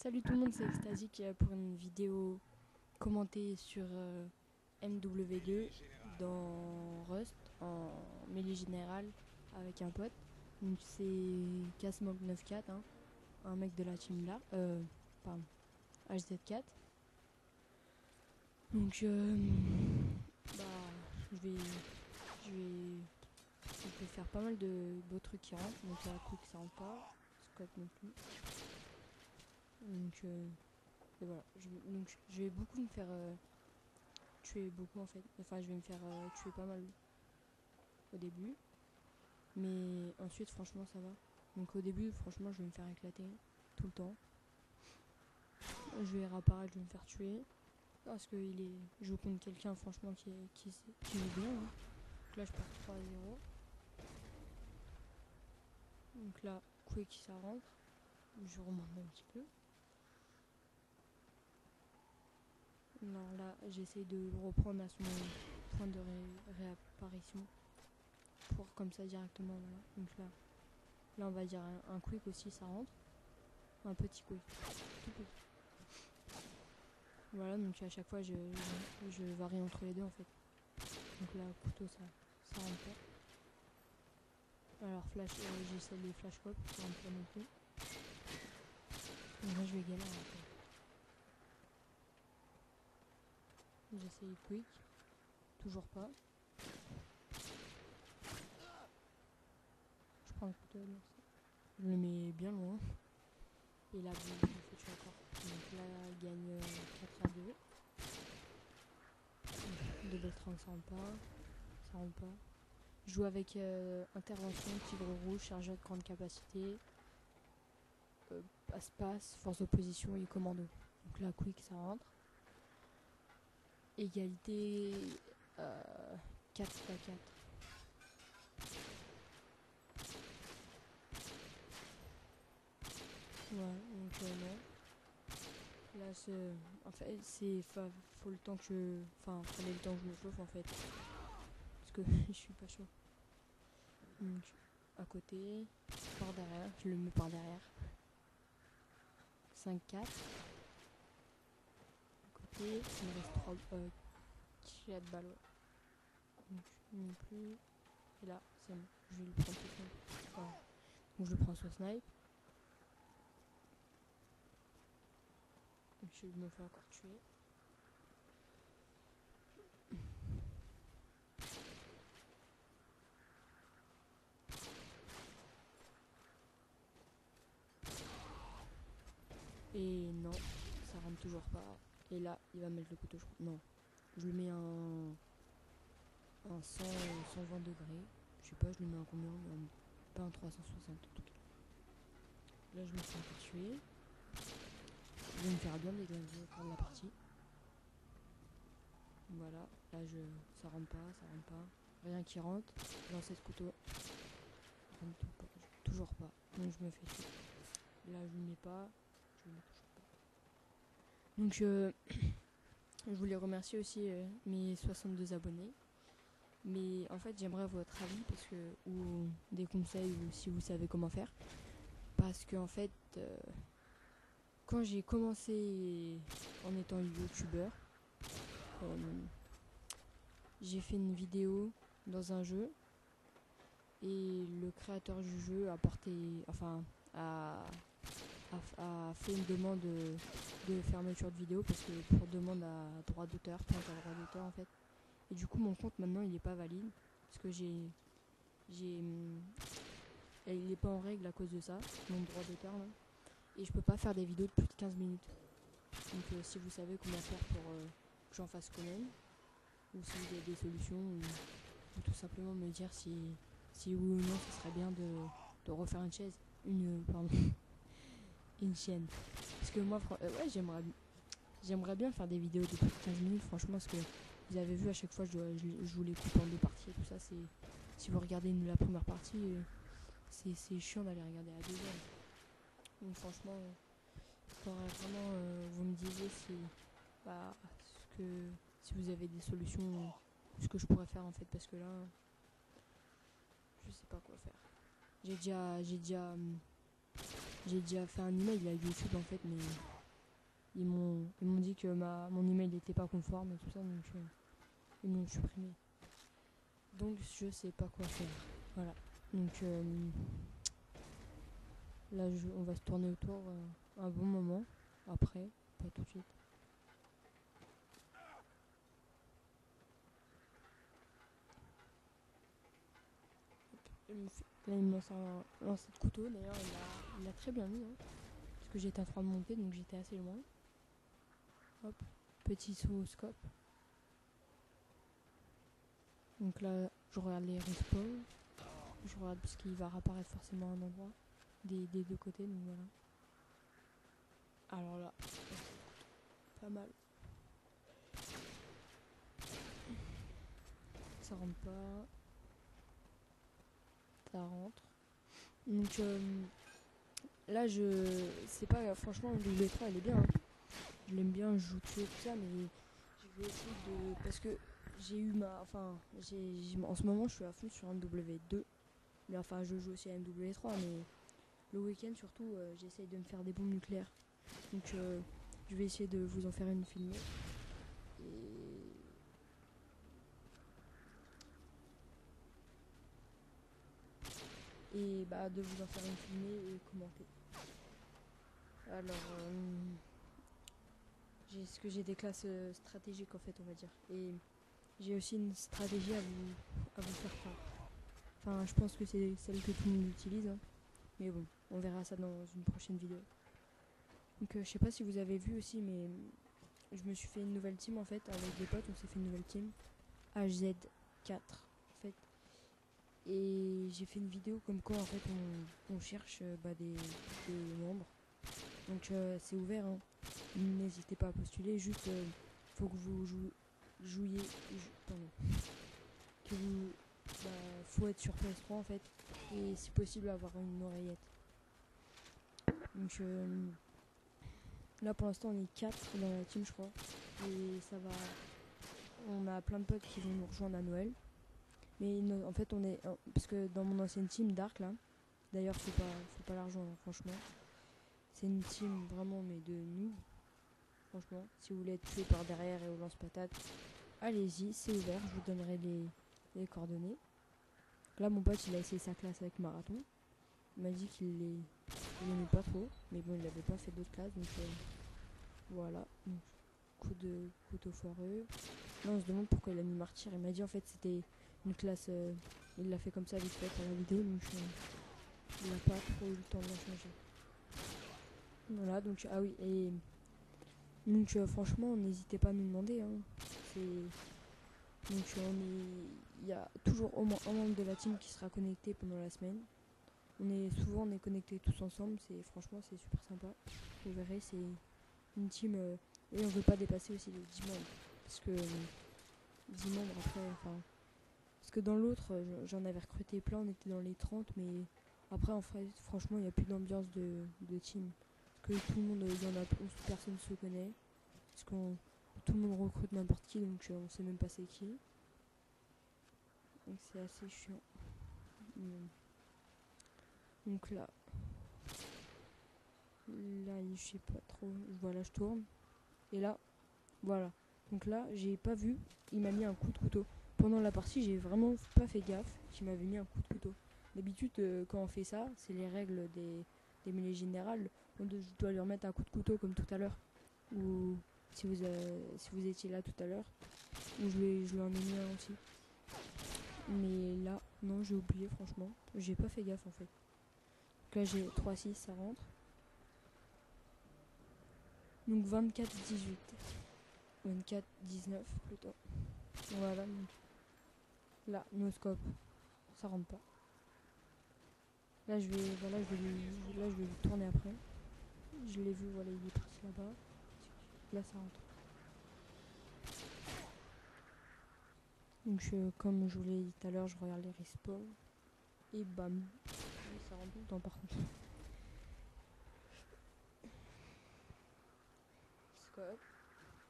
Salut tout le monde, c'est Extasic pour une vidéo commentée sur MW2 dans Rust en mêlée générale avec un pote. Donc c'est Casmog94, hein, un mec de la team là, pardon, HZ4. Donc bah je vais faire pas mal de beaux trucs qui rentrent. Donc la quick ça rentre pas, squat non plus. Donc et voilà, donc je vais beaucoup me faire tuer beaucoup en fait. Enfin, je vais me faire tuer pas mal au début. Mais ensuite, franchement, ça va. Donc au début, franchement, je vais me faire éclater tout le temps. Je vais réapparaître, je vais me faire tuer. Parce que je joue contre quelqu'un, franchement, qui joue bien. Hein. Donc là, je perds 3-0. Donc là, quick, ça rentre. Je remonte un petit peu. Alors là, j'essaye de le reprendre à son point de réapparition. Pour comme ça directement, voilà. Donc là on va dire un quick aussi, ça rentre. Un petit quick, tout petit. Voilà, donc à chaque fois je varie entre les deux en fait. Donc là, couteau, ça rentre pas. Alors flash, j'essaie les flash pop, ça rentre pas non plus. Donc là je vais galérer un peu. J'essaye quick, toujours pas. Je prends le couteau, je le mets bien loin. Et là, je me fais tuer encore. Donc là, il gagne 4-2. Double trank, ça rentre pas. Ça rentre pas. Je joue avec intervention, tigre rouge, chargeur de grande capacité, passe-passe, force d'opposition et commando. Donc là, quick, ça rentre. Égalité 4-4. Ouais, donc non. Là, en fait, faut le temps que fallait le temps que je me chauffe en fait. Parce que je suis pas chaud. Donc, à côté, par derrière, je le mets par derrière. 5-4. À côté, il me reste 4 balles. Ouais. Donc, non plus. Et là, c'est bon. Je vais le prendre tout seul. Voilà. Donc, je le prends sur snipe. Donc, je me fais encore tuer. Et non, ça rentre toujours pas. Et là, il va mettre le couteau, je crois. Non, je le mets un 120 degrés. Je sais pas, je le mets un combien, mais pas un 360 en tout cas. Là, je me fais encore tuer. Je vais me faire bien déglinguer pour la partie. Voilà, là, ça rentre pas. Rien qui rentre. Lance ce couteau. Toujours pas. Donc, je me fais tuer. Là, je le mets pas. Je le mets toujours pas. Donc, je voulais remercier aussi mes 62 abonnés. Mais en fait, j'aimerais votre avis ou des conseils ou si vous savez comment faire. Parce que en fait, quand j'ai commencé en étant youtubeur, j'ai fait une vidéo dans un jeu et le créateur du jeu a fait une demande de fermeture de vidéo parce que pour demande à droit d'auteur, pour un droit d'auteur en fait. Et du coup mon compte maintenant il est pas valide parce que il est pas en règle à cause de ça, mon droit d'auteur là. Et je peux pas faire des vidéos de plus de 15 minutes. Donc si vous savez comment faire pour que j'en fasse quand même, ou si vous avez des solutions, ou tout simplement me dire si oui ou non ce serait bien de refaire une chaîne. Parce que moi ouais, j'aimerais bien faire des vidéos de plus de 15 minutes franchement, parce que vous avez vu à chaque fois je vous les coupe en deux parties et tout ça. Si vous regardez la première partie, c'est chiant d'aller regarder la deuxième. Donc franchement, faudrait vraiment vous me disiez si vous avez des solutions, ce que je pourrais faire en fait, parce que là je sais pas quoi faire. J'ai déjà j'ai déjà fait un email à YouTube en fait, mais ils m'ont dit que mon email n'était pas conforme et tout ça, donc ils m'ont supprimé. Donc je sais pas quoi faire. Voilà. Donc là on va se tourner autour un bon moment. Après, pas tout de suite. Là il me lance un lancer de couteau. D'ailleurs il a très bien mis. Hein, parce que j'étais en train de monter donc j'étais assez loin. Hop. Petit saut au scope. Donc là je regarde les respawns. Je regarde parce qu'il va réapparaître forcément à un endroit. Des deux côtés, donc voilà. Alors là, pas mal. Ça rentre pas. Ça rentre. Donc là, c'est pas. Franchement, le W3 elle est bien. Hein. Je l'aime bien, je joue dessus et tout ça, mais je vais essayer de. Parce que j'ai eu ma. Enfin, en ce moment, je suis à fond sur MW2. Mais enfin, je joue aussi à MW3, mais le week-end surtout, j'essaye de me faire des bombes nucléaires. Donc je vais essayer de vous en faire une filmée. Et bah de vous en faire une filmée et commenter. Alors j'ai des classes stratégiques en fait on va dire. Et j'ai aussi une stratégie à vous faire part. Enfin je pense que c'est celle que tout le monde utilise. Hein. Mais bon, on verra ça dans une prochaine vidéo. Donc je sais pas si vous avez vu aussi mais je me suis fait une nouvelle team en fait avec des potes, on s'est fait une nouvelle team. HZ4 en fait. Et j'ai fait une vidéo comme quoi en fait on cherche des membres. Donc c'est ouvert, hein. N'hésitez pas à postuler, juste faut que vous jouiez. Pardon. Que vous. Bah, faut être sur PS3 en fait. Et si possible avoir une oreillette. Donc là pour l'instant on est 4 dans la team je crois. Et ça va. On a plein de potes qui vont nous rejoindre à Noël. Mais en fait on est. Parce que dans mon ancienne team Dark là. D'ailleurs faut pas la rejoindre franchement. C'est une team vraiment mais de nous. Franchement, si vous voulez être tué par derrière et au lance-patate, allez-y, c'est ouvert, je vous donnerai les coordonnées. Là, mon pote, il a essayé sa classe avec Marathon. Il m'a dit qu'il aimait pas trop, mais bon, il n'avait pas fait d'autres classes, donc voilà. Donc, couteau foireux. Là, on se demande pourquoi il a mis Martyr. Il m'a dit en fait c'était une classe, il l'a fait comme ça vite fait pour la vidéo, donc il n'a pas trop eu le temps de la changer. Voilà, donc ah oui, et donc franchement, n'hésitez pas à nous demander. Hein. Donc il y a toujours au moins un membre de la team qui sera connecté pendant la semaine. On est connectés tous ensemble. Franchement c'est super sympa. Vous verrez, c'est une team et on veut pas dépasser aussi les 10 membres parce que 10 membres après, enfin parce que dans l'autre j'en avais recruté plein, on était dans les 30, mais après en fait franchement il n'y a plus d'ambiance de team. Que tout le monde, il y en a, personne se connaît. Parce que tout le monde recrute n'importe qui, donc on sait même pas c'est qui. Donc c'est assez chiant. Donc là, je sais pas trop. Voilà, je tourne. Et là, voilà. Donc là, j'ai pas vu, il m'a mis un coup de couteau. Pendant la partie, j'ai vraiment pas fait gaffe qu'il m'avait mis un coup de couteau. D'habitude, quand on fait ça, c'est les règles des mêlées générales. Je dois lui remettre un coup de couteau comme tout à l'heure. Ou si vous étiez là tout à l'heure, ou je lui en ai mis un aussi. Mais là, non, j'ai oublié franchement. J'ai pas fait gaffe en fait. Donc là, j'ai 3-6, ça rentre. Donc 24-18. 24-19 plutôt. Voilà. Donc là, no scope. Ça rentre pas. Là, je vais lui tourner après. Je l'ai vu, voilà, il est parti là-bas. Là, ça rentre. Donc, comme je vous l'ai dit tout à l'heure, je regarde les respawns. Et bam. Ça rentre tout le temps par contre. Scope.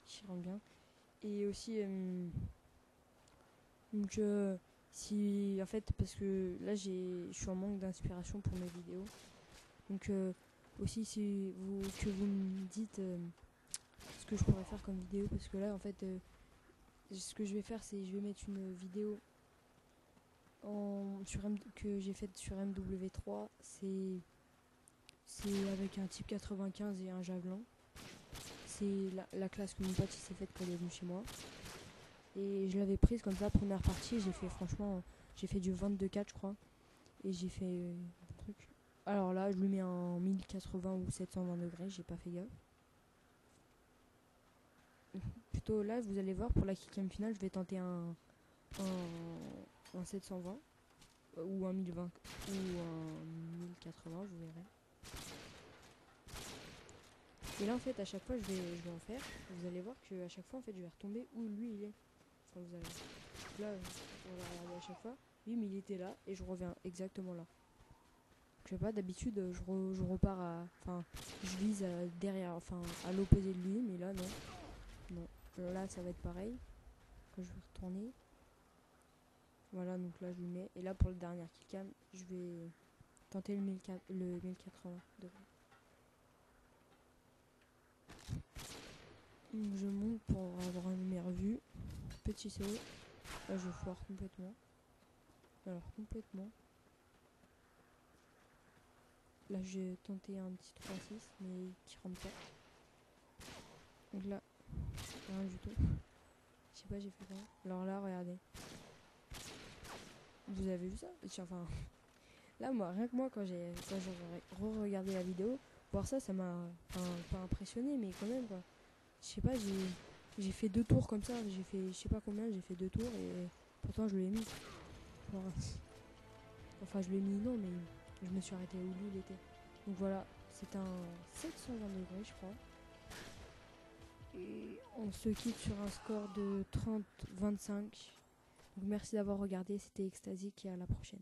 Qui rentre bien. Et aussi, donc, si en fait, parce que là, je suis en manque d'inspiration pour mes vidéos. Donc, aussi si vous, que vous me dites ce que je pourrais faire comme vidéo, parce que là en fait ce que je vais faire c'est je vais mettre une vidéo que j'ai faite sur MW3. C'est avec un type 95 et un javelin. C'est la classe que mon pote il s'est faite quand il est venu chez moi. Et je l'avais prise comme ça, première partie. J'ai fait franchement, j'ai fait du 22-4 je crois. Et j'ai fait un truc. Alors là, je lui mets en 1080 ou 720 degrés, j'ai pas fait gaffe. Plutôt là, vous allez voir, pour la kickcam finale, je vais tenter un 720 ou un 1020 ou un 1080, je verrai. Et là en fait à chaque fois je vais en faire. Vous allez voir que à chaque fois en fait je vais retomber où lui il est. Enfin vous allez. Là on va regarder à chaque fois. Oui mais il était là et je reviens exactement là. Je sais pas, d'habitude je repars à. Enfin je vise derrière, enfin à l'opposé de lui, mais là non. Non. Là ça va être pareil. Quand je vais retourner. Voilà donc là je lui mets. Et là pour le dernier killcam je vais tenter le 1080 degrés. Donc je monte pour avoir une meilleure vue. Petit saut. Là je foire complètement. Alors complètement. Là j'ai tenté un petit 3-6 mais qui rentre pas. Donc là, rien du tout. Je sais pas j'ai fait quoi. Alors là regardez. Vous avez vu ça? Enfin là moi rien que moi quand j'ai re-regardé la vidéo, voir ça m'a pas impressionné mais quand même quoi. Je sais pas, j'ai fait 2 tours comme ça, j'ai fait je sais pas combien, j'ai fait 2 tours et pourtant je l'ai mis. Enfin je l'ai mis non mais je me suis arrêté où lui il était. Donc voilà, c'est un 720 degrés je crois. Et on se quitte sur un score de 30-25. Donc merci d'avoir regardé, c'était Extasique et à la prochaine.